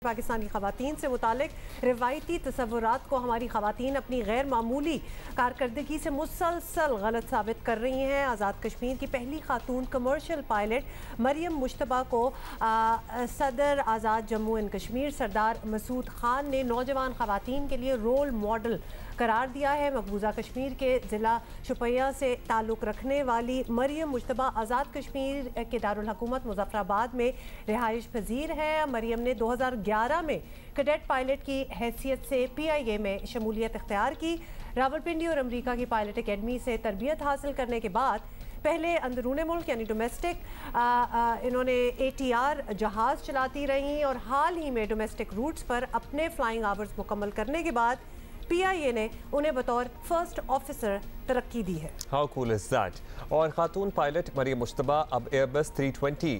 पाकिस्तानी ख़वातीन से मुतालिक रिवायती तसव्वुरात को हमारी ख़वातीन अपनी गैर मामूली कारकर्दगी से मुसलसल गलत साबित कर रही हैं। आज़ाद कश्मीर की पहली खातून कमर्शियल पायलट मरियम मुश्तबा को सदर आज़ाद जम्मू एंड कश्मीर सरदार मसूद खान ने नौजवान ख़वातीन के लिए रोल मॉडल करार दिया है। मकबूजा कश्मीर के ज़िला शुपैया से ताल्लुक़ रखने वाली मरियम मुश्तबा आज़ाद कश्मीर के दारुल हुकूमत मुज़फ़्फ़राबाद में रिहाइश पजीर है। मरियम ने 2011 में कैडेट पायलट की हैसियत से PIA में शमूलियत इख्तियार की। रावलपिंडी और अमरीका की पायलट अकेडमी से तरबियत हासिल करने के बाद पहले अंदरूनी मुल्क यानी डोमेस्टिक इन्होंने ATR जहाज़ चलाती रहीं और हाल ही में डोमेस्टिक रूट्स पर अपने फ्लाइंग आवर्स मुकम्मल करने के बाद PIA ने उन्हें बतौर फर्स्ट ऑफिसर तरक्की दी है। How cool is that. और खातून पायलट मरियम मुश्तबा अब एयरबस 320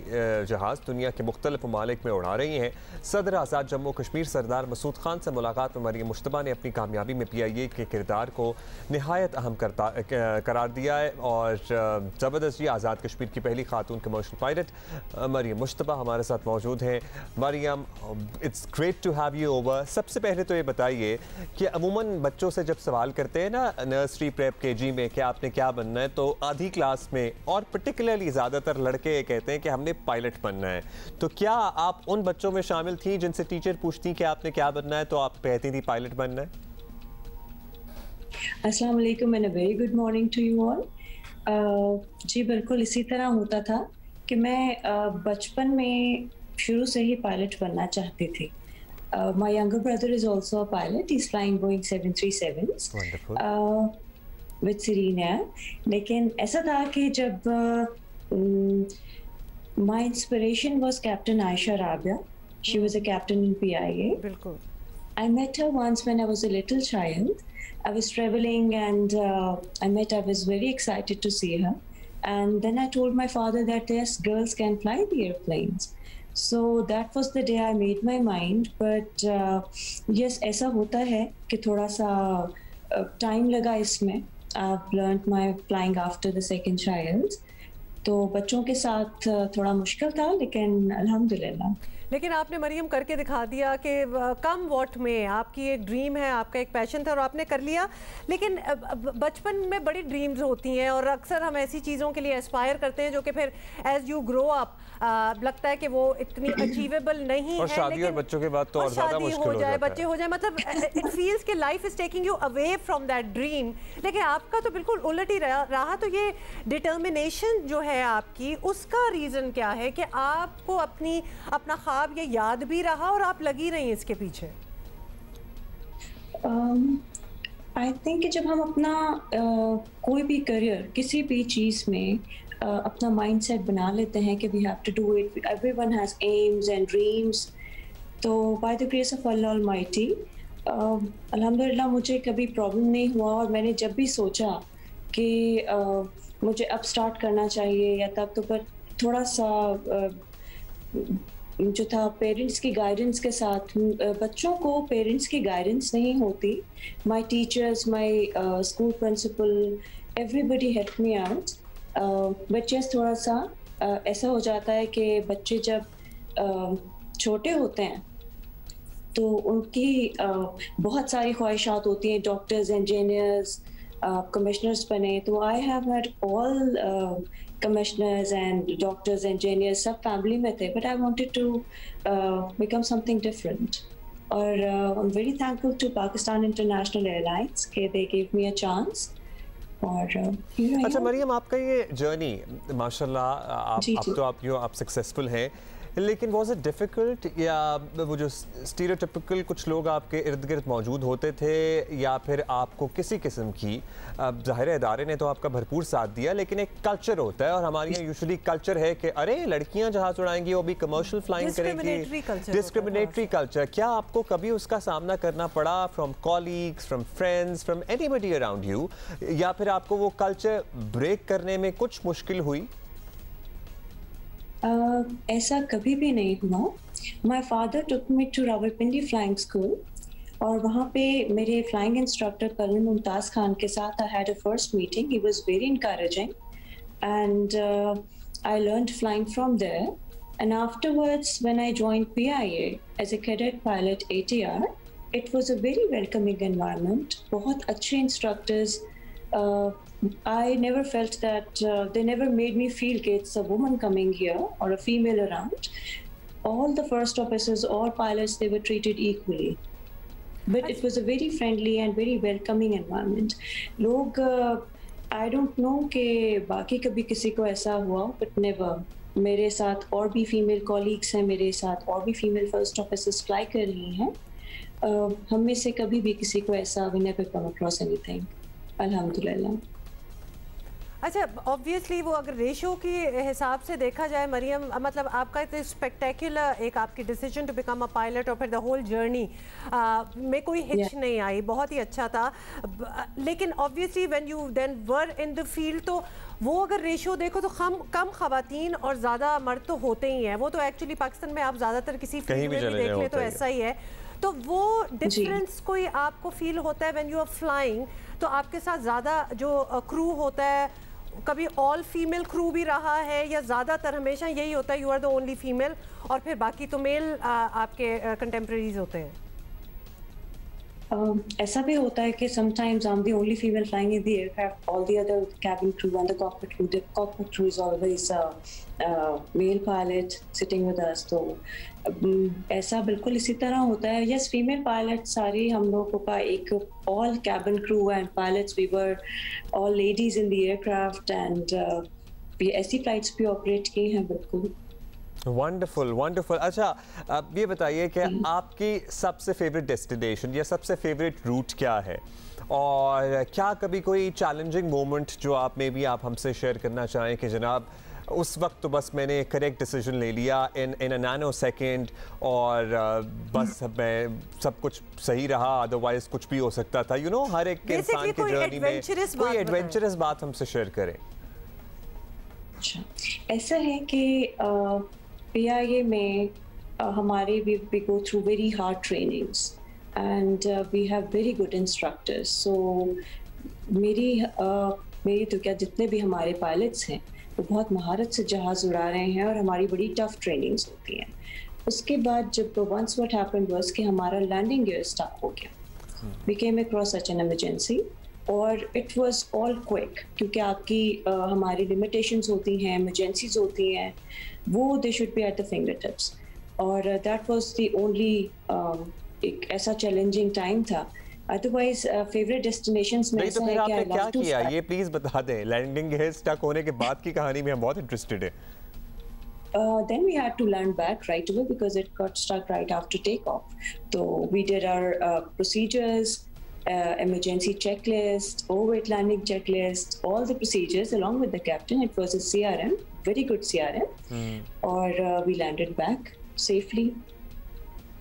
जहाज़ दुनिया के मुख्तलिफ ममालिक में उड़ा रही हैं। सदर आज़ाद जम्मू कश्मीर सरदार मसूद खान से मुलाकात में मरियम मुश्तबा ने अपनी कामयाबी में PIA के किरदार को नहायत अहम करार दिया है। और ज़बरदस्त जी, आज़ाद कश्मीर की पहली खातून कमर्शियल पायलट मरियम मुश्तबा हमारे साथ मौजूद हैं। Mariam, it's great to have you over. सबसे पहले तो ये बताइए कि अमूमन बच्चों से जब सवाल करते हैं ना नर्सरी प्रेप KG में कि आपने क्या बनना है, तो आधी क्लास में और पर्टिकुलरली ज़्यादातर लड़के कहते हैं कि हमने पायलट बनना है। तो क्या आप उन बच्चों में शामिल थी जिनसे टीचर पूछती कि आपने क्या बनना है तो आप कहती थी पायलट बनना है? अस्सलाम वालेकुम and a very good morning to you all. जी बिल्कुल इसी तरह होता था कि मैं बचपन में शुरू से ही पायलट बनना चाहती थी। My younger brother is also a pilot. He's flying Boeing 737s. Wonderful. With Serene Air. लेकिन ऐसा था कि जब my inspiration was Captain Aisha Rabia. She was a captain in PIA. बिल्कुल. I met her once when I was a little child. I was traveling and I was very excited to see her. And then I told my father that yes, girls can fly the airplanes. So that was the day I made my mind. But yes, ऐसा होता है कि थोड़ा सा time लगा इसमें. I've learned my flying after the second child. तो बच्चों के साथ थोड़ा मुश्किल था लेकिन अल्हम्दुलिल्लाह। लेकिन आपने मरियम करके दिखा दिया कि कम वॉट में आपकी एक ड्रीम है, आपका एक पैशन था और आपने कर लिया। लेकिन बचपन में बड़ी ड्रीम्स होती हैं और अक्सर हम ऐसी चीज़ों के लिए एस्पायर करते हैं जो कि फिर एज यू ग्रो अप लगता है कि वो इतनी अचीवेबल नहीं और है। शादी और बच्चों के बाद तो और ज़्यादा मुश्किल हो जाए, बच्चे हो जाए, मतलब इट फील्स कि life is taking you away from that dream. लेकिन आपका तो बिल्कुल उलट ही रहा। तो ये डिटर्मिनेशन जो है आपकी, उसका रीज़न क्या है कि आपको अपना ख्वाब ये याद भी रहा और आप लगी रही इसके पीछे? आई थिंक कि जब हम अपना कोई भी करियर किसी भी चीज़ में अपना माइंडसेट बना लेते हैं कि we have to do it, everyone has aims and dreams, तो by the grace of Allah almighty अल्हम्दुलिल्लाह मुझे कभी प्रॉब्लम नहीं हुआ। और मैंने जब भी सोचा कि मुझे अब स्टार्ट करना चाहिए या तब, तो पर थोड़ा सा जो था पेरेंट्स की गाइडेंस के साथ, बच्चों को पेरेंट्स की गाइडेंस नहीं होती। My teachers, my school principal, everybody help me out. बच्चे थोड़ा सा ऐसा हो जाता है कि बच्चे जब छोटे होते हैं तो उनकी बहुत सारी ख्वाहिशात होती हैं, डॉक्टर्स, इंजीनियर्स, कमिश्नर्स बने। तो I have had all commissioners and doctors, engineers, सब फैमिली में थे, but I wanted to become something different. और I'm very thankful to Pakistan International Airlines कि they gave me a chance. और अच्छा मरियम, आपका ये जर्नी माशाल्लाह आप सक्सेसफुल हैं, लेकिन वॉज इट डिफ़िकल्ट, या वो जो स्टीरियोटिपिकल कुछ लोग आपके इर्द गिर्द मौजूद होते थे, या फिर आपको किसी किस्म की, ज़ाहिर इदारे ने तो आपका भरपूर साथ दिया, लेकिन एक कल्चर होता है और हमारे यहाँ यूजुअली कल्चर है कि अरे लड़कियाँ जहाज़ उड़ाएंगी, वो भी कमर्शियल फ्लाइंग करेंगी, डिस्क्रिमिनेटरी कल्चर। क्या आपको कभी उसका सामना करना पड़ा from colleagues, from friends, from anybody around you, या फिर आपको वो कल्चर ब्रेक करने में कुछ मुश्किल हुई? ऐसा कभी भी नहीं हुआ। My father took me to Rawalpindi flying school और वहाँ पे मेरे flying instructor colonel Mumtaz Khan के साथ I had a first meeting. He was very encouraging and I learned flying from there. And afterwards, when I joined PIA as a cadet pilot ATR, it was a very welcoming environment. बहुत अच्छे instructors. I never felt that they never made me feel that it's a woman coming here or a female around. All the first officers or pilots, they were treated equally. But it was a very friendly and very welcoming environment. लोग I don't know कि बाकी कभी किसी को ऐसा हुआ, but never. मेरे साथ और भी फीमेल कॉलीग्स हैं, मेरे साथ और भी फीमेल फर्स्ट ऑफिसर्स फ्लाई कर रही हैं. हम में से कभी भी किसी को ऐसा we never come across anything. अल्हम्दुलिल्लाह. अच्छा, ऑब्वियसली वो अगर रेशो के हिसाब से देखा जाए मरियम, मतलब आपका इतना स्पेक्टेकुलर एक आपकी decision to become a pilot और फिर द होल जर्नी में कोई हिच नहीं आई, बहुत ही अच्छा था. लेकिन obviously when you then were in the field, तो वो अगर रेशो देखो तो कम खवातीन और ज़्यादा मर्द तो होते ही हैं. वो तो एक्चुअली पाकिस्तान में आप ज़्यादातर किसी फील्ड में भी देख लें तो ऐसा ही है. तो वो डिफरेंस कोई आपको फील होता है व्हेन यू आर फ्लाइंग, तो आपके साथ ज़्यादा जो क्रू होता है, कभी ऑल फीमेल क्रू भी रहा है या ज़्यादातर हमेशा यही होता है you are the only female और फिर बाकी तो मेल आपके कंटेम्प्रेरीज होते हैं? ऐसा भी होता है कि sometimes I'm the only female flying in the aircraft. All the other cabin crew and the cockpit crew is always male pilot sitting with us. तो ऐसा बिल्कुल इसी तरह होता है. Yes, female pilots सारी हम लोगों का एक all cabin crew and pilots, we were all ladies in the aircraft and we ऐसी flights भी operate की हैं बिल्कुल. Wonderful wonderful. अच्छा, अब ये बताइए कि आपकी सबसे फेवरेट डेस्टिनेशन या सबसे फेवरेट रूट क्या है, और क्या कभी कोई चैलेंजिंग मोमेंट जो आप में भी आप हमसे शेयर करना चाहें कि जनाब उस वक्त तो बस मैंने करेक्ट डिसीजन ले लिया इन अ नैनो सेकेंड और बस मैं सब कुछ सही रहा, अदरवाइज कुछ भी हो सकता था. यू नो, हर एक इंसान की जर्नी में कोई एडवेंचरस बात हमसे शेयर करें. अच्छा, ऐसा है कि PIA में हमारे we go through very hard trainings and we have very good instructors. So मेरी तो क्या जितने भी हमारे पायलट्स हैं वो बहुत महारत से जहाज़ उड़ा रहे हैं और हमारी बड़ी टफ ट्रेनिंग्स होती हैं. उसके बाद जब once what happened was कि हमारा लैंडिंग गियर स्टक हो गया. We came across such an emergency और इट वॉज ऑल क्विक, क्योंकि आपकी हमारी लिमिटेशंस होती हैं, इमरजेंसीज होती हैं, वो they should be at the finger tips. और दैट वाज द ओनली एक ऐसा चैलेंजिंग टाइम था. अदरवाइज फेवरेट डेस्टिनेशंस में ऐसा है कि आपने क्या किया ये प्लीज बता दें. लैंडिंग गियर स्टक होने के बाद की कहानी में हम बहुत इंटरेस्टेड हैं. Then we had to land back right away because it got stuck right after takeoff. So we did our procedures, emergency checklist, overweight landing checklist, all the procedures along with the captain. It was a CRM, very good CRM, or we landed back safely.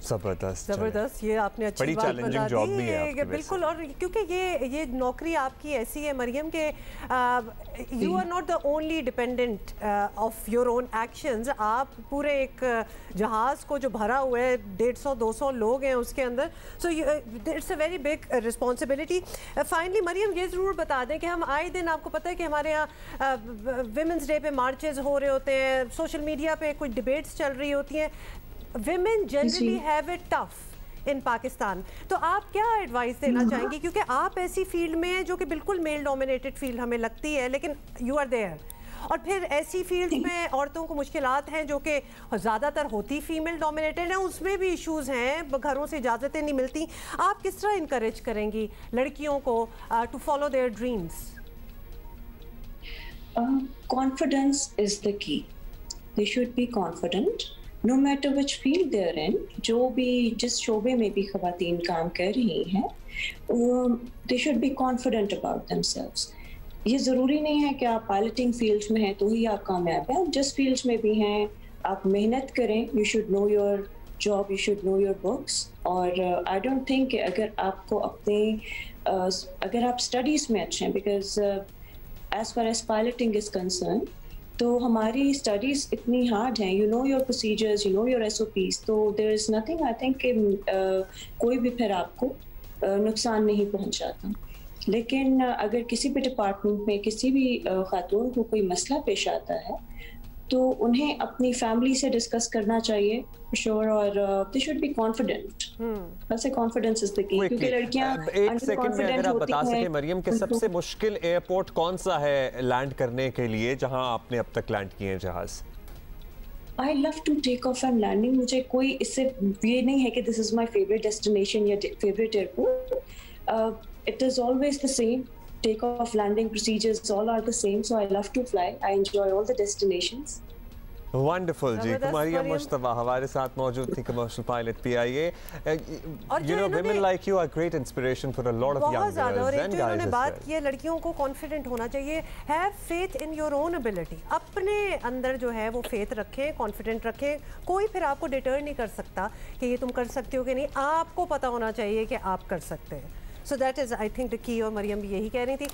जबरदस्त. ये आपने अच्छी बात बता दी. ये बिल्कुल, और क्योंकि ये नौकरी आपकी ऐसी है मरियम के you are not the only dependent of your own actions. आप पूरे एक जहाज़ को जो भरा हुआ है 150-200 लोग हैं उसके अंदर, so it's a very big responsibility. Finally Mariam ये ज़रूर बता दें कि हम आए दिन, आपको पता है कि हमारे यहाँ विमेंस डे पे मार्चेस हो रहे होते हैं, सोशल मीडिया पे कुछ डिबेट्स चल रही होती हैं. Women generally have it tough in Pakistan. तो आप क्या एडवाइस देना चाहेंगी, क्योंकि आप ऐसी फील्ड में हैं जो कि बिल्कुल मेल डोमिनेटेड फील्ड हमें लगती है, लेकिन यू आर देयर, और फिर ऐसी फील्ड में औरतों को मुश्किलात हैं जो कि ज़्यादातर होती फीमेल डोमिनेटेड हैं, उसमें भी इश्यूज हैं, घरों से इजाज़तें नहीं मिलती. आप किस तरह इनकरेज करेंगी लड़कियों को to follow their dreams? Confidence is the key. They should be confident. No matter which field they're in, जो भी जिस शोबे में भी ख़वातीन काम कर रही हैं, they should be confident about themselves. ये ज़रूरी नहीं है कि आप पायलटिंग फील्ड में हैं तो ही आप कामयाब हैं. जिस फील्ड में भी हैं आप मेहनत करें. You should know your job, you should know your books. और I don't think कि अगर आपको अपने अगर आप स्टडीज़ में अच्छे हैं, because as far as piloting is concerned, तो हमारी स्टडीज़ इतनी हार्ड हैं. You know your procedures, you know your SOPs, तो there is nothing, I think कि कोई भी फिर आपको नुकसान नहीं पहुंचाता. लेकिन अगर किसी भी डिपार्टमेंट में किसी भी खातून को कोई मसला पेश आता है, तो उन्हें अपनी फैमिली से डिस्कस करना चाहिए श्योर, और दे शुड बी कॉन्फिडेंट। वैसे कॉन्फिडेंस इज द की, क्योंकि लड़कियां एक सेकंड में अगर आप बता सके मरियम कि सबसे मुश्किल एयरपोर्ट कौन सा है लैंड करने के लिए जहां आपने अब तक लैंड किए हैं जहाज? I love to take off and landing. मुझे कोई इससे ये नहीं है कि this is my favorite destination या favorite airport. It is always the same. Take off, landing procedures all are the same. So I love to fly. I enjoy all the destinations. Wonderful जी। मरियम मुश्तबा हमारे साथ मौजूद थी, commercial pilot PIA। You know, women like you are great inspiration for a lot of young girls and guys as well। इन्होंने बात की है लड़कियों को कॉन्फिडेंट होना चाहिए, have faith in your own ability, अपने अंदर जो है वो फेथ रखें, कॉन्फिडेंट रखें। कोई फिर आपको डिटर नहीं कर सकता कि ये तुम कर सकते हो कि नहीं, आपको पता होना चाहिए कि आप कर सकते हैं। So that is I think the key, और मरियम भी यही कह रही थी।